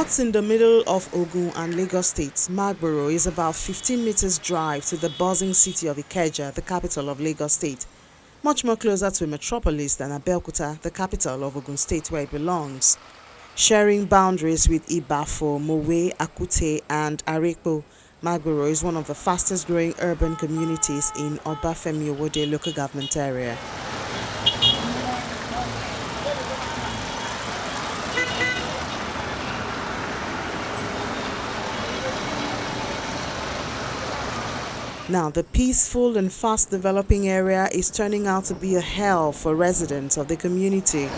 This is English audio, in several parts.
Caught in the middle of Ogun and Lagos states, Magboro is about 15 meters drive to the buzzing city of Ikeja, the capital of Lagos state. Much more closer to a metropolis than Abeokuta, the capital of Ogun state where it belongs. Sharing boundaries with Ibafo, Mowe, Akute and Arepo, Magboro is one of the fastest growing urban communities in Obafemi Owode local government area. Now, the peaceful and fast-developing area is turning out to be a hell for residents of the community.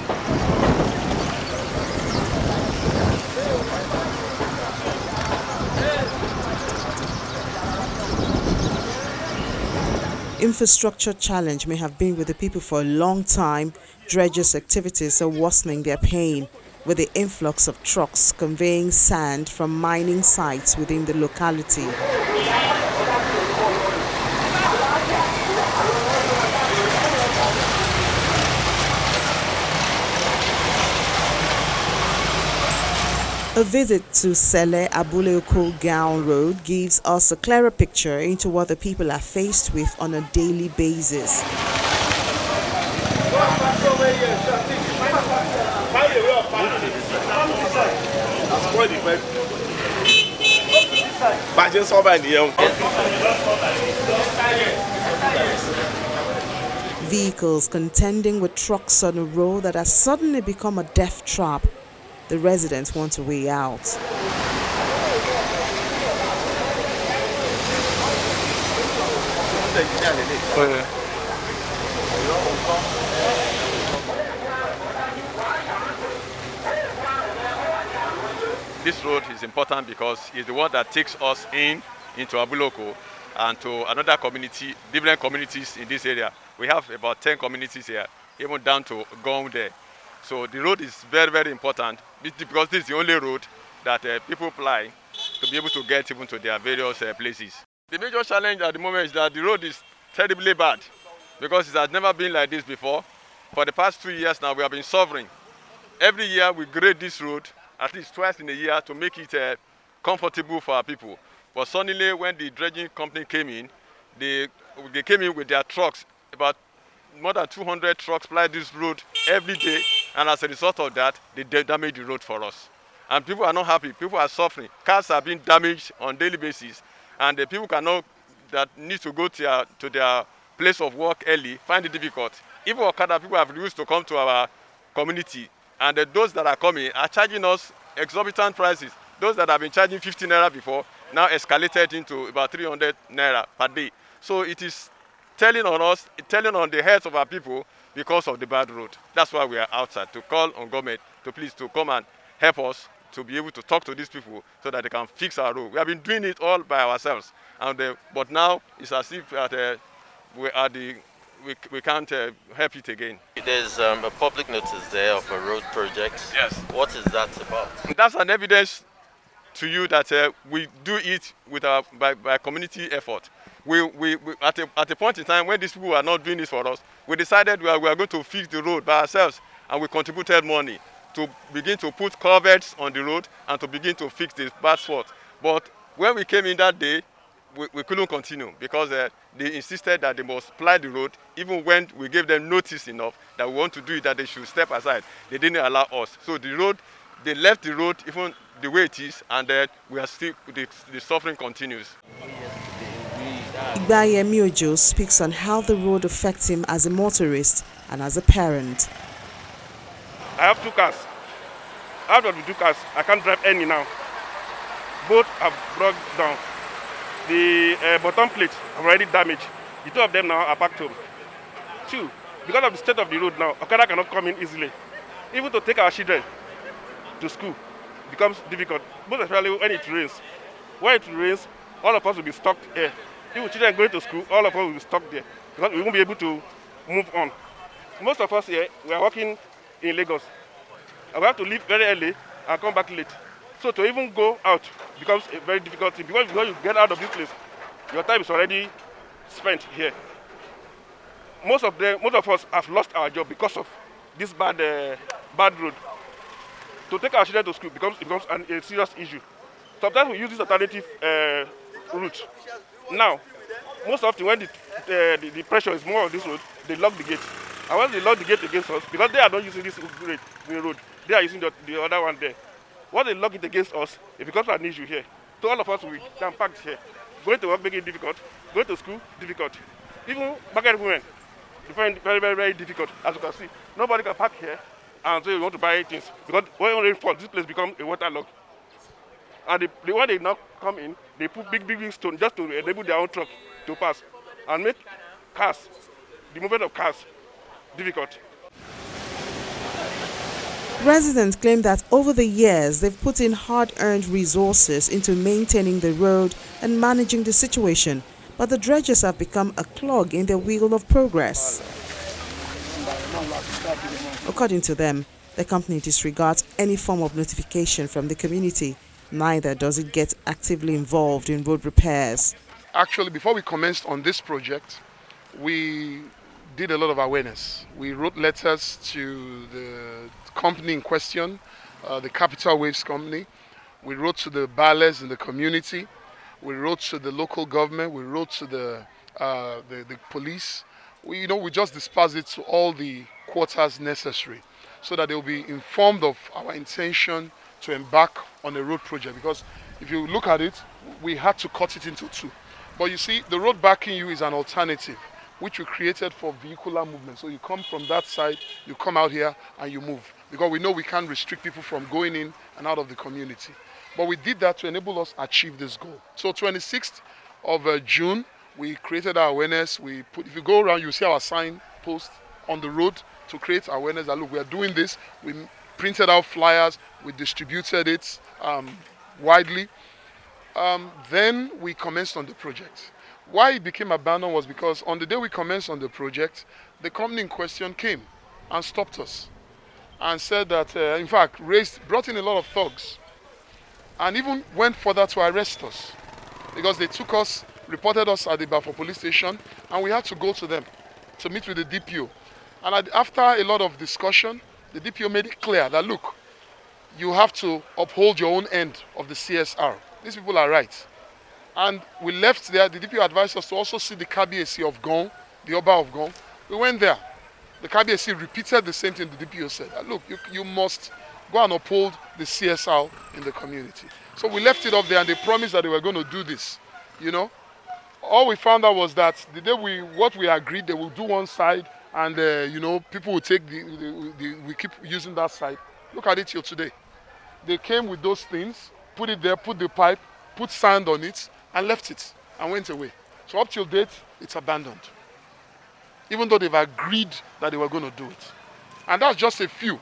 Infrastructure challenge may have been with the people for a long time. Dredgers activities are worsening their pain, with the influx of trucks conveying sand from mining sites within the locality. A visit to Sele Abuleoko Gown Road gives us a clearer picture into what the people are faced with on a daily basis. Vehicles contending with trucks on a road that has suddenly become a death trap. The residents want a way out. This road is important because it's the one that takes us into Abuloko and to another community, different communities in this area. We have about 10 communities here, even down to Gong there. So the road is very, very important because this is the only road that people fly to be able to get even to their various places. The major challenge at the moment is that the road is terribly bad because it has never been like this before. For the past 2 years now, we have been suffering. Every year we grade this road at least twice in a year to make it comfortable for our people. But suddenly when the dredging company came in, they came in with their trucks. About more than 200 trucks fly this road every day, and as a result of that, they damage the road for us. And people are not happy. People are suffering. Cars are being damaged on a daily basis, and the people that need to go to their place of work early find it difficult. Even Okada people have refused to come to our community, and those that are coming are charging us exorbitant prices. Those that have been charging 50 naira before now escalated into about 300 naira per day. So it is telling on the heads of our people because of the bad road. That's why we are outside to call on government to please to come and help us to be able to talk to these people so that they can fix our road. We have been doing it all by ourselves, but now it's as if we can't help it again. There's a public notice there of a road project. Yes. What is that about? That's an evidence to you that we do it with by community effort. We at a point in time when these people are not doing this for us, we decided we are going to fix the road by ourselves, and we contributed money to begin to put culverts on the road and to begin to fix the bad spot. But when we came in that day, we couldn't continue because they insisted that they must ply the road, even when we gave them notice enough that we want to do it, that they should step aside. They didn't allow us. So they left the road even the way it is, and we are still, the suffering continues. Igbayemi Ojo speaks on how the road affects him as a motorist and as a parent. I have 2 cars. Out of the 2 cars, I can't drive any now. Both have broke down. The bottom plate are already damaged. The 2 of them now are packed home. 2, because of the state of the road now, Okada cannot come in easily. Even to take our children to school becomes difficult, most especially when it rains. When it rains, all of us will be stuck here. Even children going to school, all of us will be stuck there because we won't be able to move on. Most of us here, we are working in Lagos. And we have to leave very early and come back late. So to even go out becomes a very difficult thing because when you get out of this place, your time is already spent here. Most of us have lost our job because of this bad road. to take our children to school becomes a serious issue. Sometimes we use this alternative route. Now, most often when the pressure is more on this road, they lock the gate. And when they lock the gate against us, because they are not using this road, they are using the other one there. When they lock it against us, it becomes an issue here. So all of us we can packed here. Going to work making it difficult, going to school difficult. Even market women, they find it very, very, very difficult. As you can see, nobody can park here and say you want to buy things because when rain falls, this place becomes a waterlogged. And when they now come in, they put big stone just to enable their own truck to pass and make cars, the movement of cars, difficult. Residents claim that over the years they've put in hard-earned resources into maintaining the road and managing the situation, but the dredges have become a clog in their wheel of progress. According to them, the company disregards any form of notification from the community. Neither does it get actively involved in road repairs. Actually, before we commenced on this project, we did a lot of awareness. We wrote letters to the company in question, the Capital Waves company. We wrote to the ballers in the community. We wrote to the local government. We wrote to the police. We just dispersed it to all the quarters necessary so that they will be informed of our intention to embark on a road project. Because if you look at it, we had to cut it into two. But you see, the road backing you is an alternative which we created for vehicular movement. So you come from that side, you come out here and you move. Because we know we can't restrict people from going in and out of the community. But we did that to enable us achieve this goal. So 26th of June, we created our awareness. If you go around, you see our sign post on the road to create awareness that look, we are doing this. We printed out flyers, we distributed it widely. Then we commenced on the project. Why it became abandoned was because on the day we commenced on the project, the company in question came and stopped us and said that, in fact, brought in a lot of thugs and even went further to arrest us because they took us, reported us at the Bafo police station, and we had to go to them to meet with the DPO. And after a lot of discussion, the DPO made it clear that, look, you have to uphold your own end of the CSR. These people are right. And we left there. The DPO advised us to also see the KBAC of Gon, the Oba of Gon. We went there. The KBAC repeated the same thing the DPO said. Look, you must go and uphold the CSR in the community. So we left it up there and they promised that they were going to do this. All we found out was that the day what we agreed, they will do one side and, people will take we keep using that side. Look at it till today. They came with those things, put it there, put the pipe, put sand on it, and left it, and went away. So up till date, it's abandoned. Even though they've agreed that they were going to do it. And that's just a few.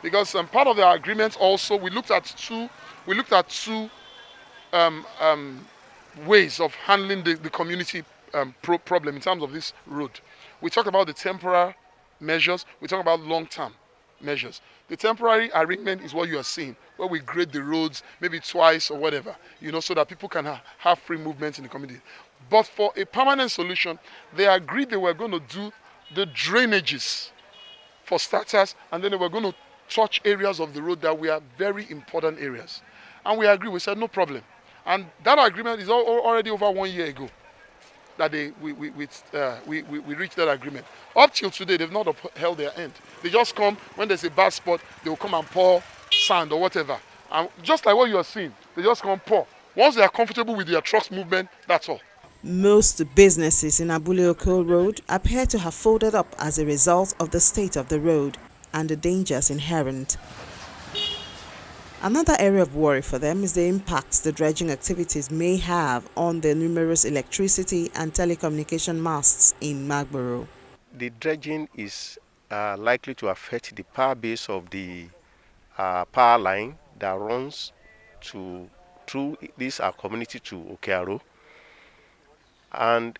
Because part of the agreement also, we looked at two ways of handling the community problem in terms of this road. We talked about the temporary measures, we talked about long-term measures. The temporary arrangement is what you are seeing, where we grade the roads maybe twice or whatever, so that people can have free movement in the community. But for a permanent solution, they agreed they were going to do the drainages for starters, and then they were going to touch areas of the road that were very important areas. And we agreed, we said no problem. And that agreement is already over 1 year ago that we reached that agreement. Up till today, they've not upheld their end. They just come, when there's a bad spot, they will come and pour sand or whatever. And just like what you are seeing, they just come pour. Once they are comfortable with their trucks movement, that's all. Most businesses in Abule Oko Road appear to have folded up as a result of the state of the road and the dangers inherent. Another area of worry for them is the impacts the dredging activities may have on the numerous electricity and telecommunication masts in Magboro. The dredging is likely to affect the power base of the power line that runs through this community to Okearo. And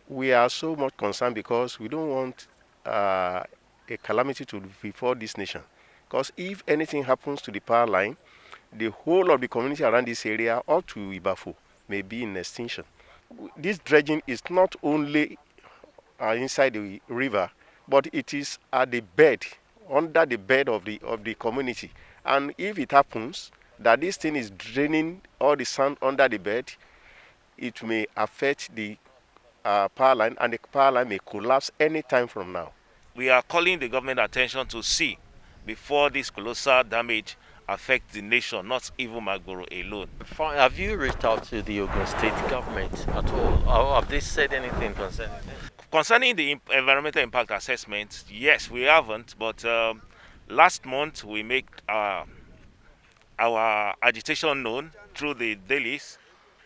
we are so much concerned because we don't want a calamity to befall this nation. Because if anything happens to the power line, the whole of the community around this area up to Ibafo may be in extinction. This dredging is not only inside the river, but it is at the bed, under the bed of the community. And if it happens that this thing is draining all the sand under the bed, it may affect the power line, and the power line may collapse any time from now. We are calling the government attention to see before this colossal damage affects the nation, not even Magboro alone. Have you reached out to the Ogun State government at all? Or have they said anything concerning this? Concerning the environmental impact assessment, yes, we haven't, but last month we made our agitation known through the dailies,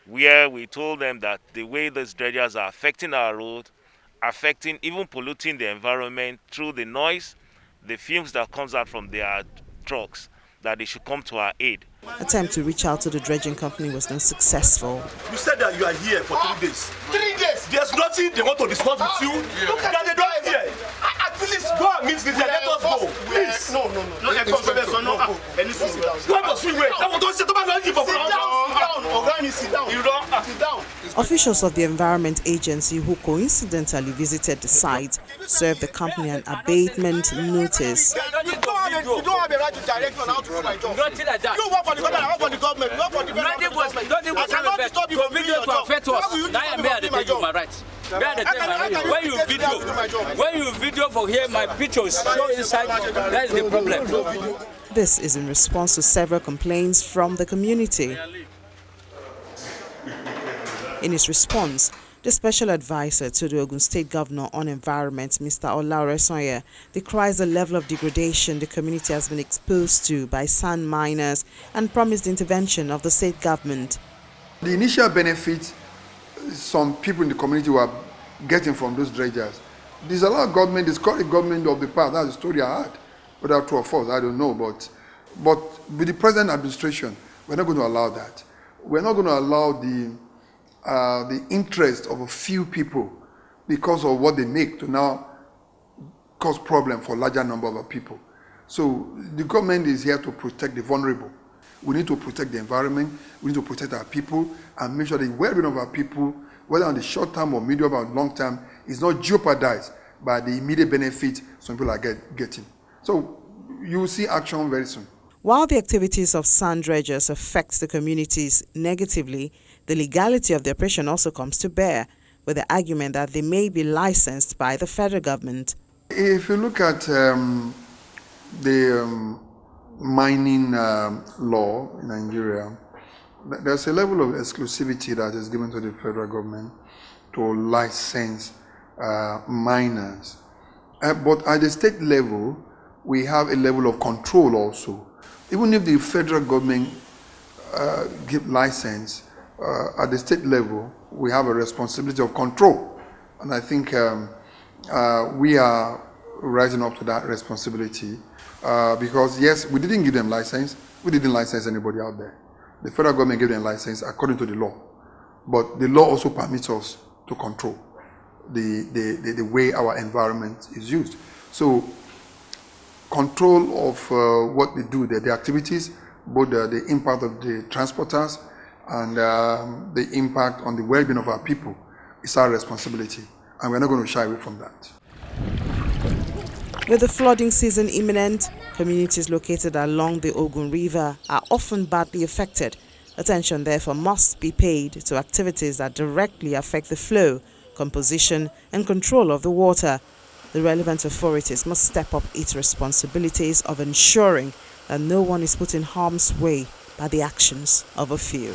where we told them that the way those dredgers are affecting our road, affecting, even polluting the environment through the noise, the fumes that comes out from their trucks, that they should come to our aid. Attempt to reach out to the dredging company was not successful. You said that you are here for 3 days. 3 days? There's nothing they want to discuss with you. Look at they don't here. At least go and meet this. Let us go. Please. No. Let us go. Why must we wait? Sit down. Officials of the Environment Agency who coincidentally visited the site served the company an abatement notice. You don't have a right to direct me on how to do my job. Nothing like that. You work for the government, I work for the government. You work for the government. I cannot disturb you from doing your job. How will you disturb me from doing my job? When you video for here, my pictures show inside, that is the problem. This is in response to several complaints from the community. In his response, the special advisor to the Ogun State Governor on Environment, Mr. Olaore Sanya, decries the level of degradation the community has been exposed to by sand miners and promised intervention of the state government. The initial benefit some people in the community were getting from those dredgers, there's a lot of government, the current government of the past, that's the story I had. Whether true or false, I don't know, but with the present administration, we're not going to allow that. We're not going to allow the interest of a few people because of what they make to now cause problem for a larger number of people. So the government is here to protect the vulnerable. We need to protect the environment, we need to protect our people and make sure the well-being of our people, whether on the short term or medium or long term, is not jeopardized by the immediate benefit some people are getting. So you will see action very soon. While the activities of sand dredgers affect the communities negatively, the legality of the operation also comes to bear, with the argument that they may be licensed by the federal government. If you look at the mining law in Nigeria, there's a level of exclusivity that is given to the federal government to license miners. But at the state level, we have a level of control also. Even if the federal government give license, at the state level, we have a responsibility of control. And I think we are rising up to that responsibility because, yes, we didn't give them license. We didn't license anybody out there. The federal government gave them license according to the law. But the law also permits us to control the way our environment is used. So control of what they do, the activities, both the impact of the transporters and the impact on the well-being of our people is our responsibility, and we're not going to shy away from that. With the flooding season imminent, communities located along the Ogun River are often badly affected. Attention therefore must be paid to activities that directly affect the flow, composition and control of the water. The relevant authorities must step up its responsibilities of ensuring that no one is put in harm's way by the actions of a few.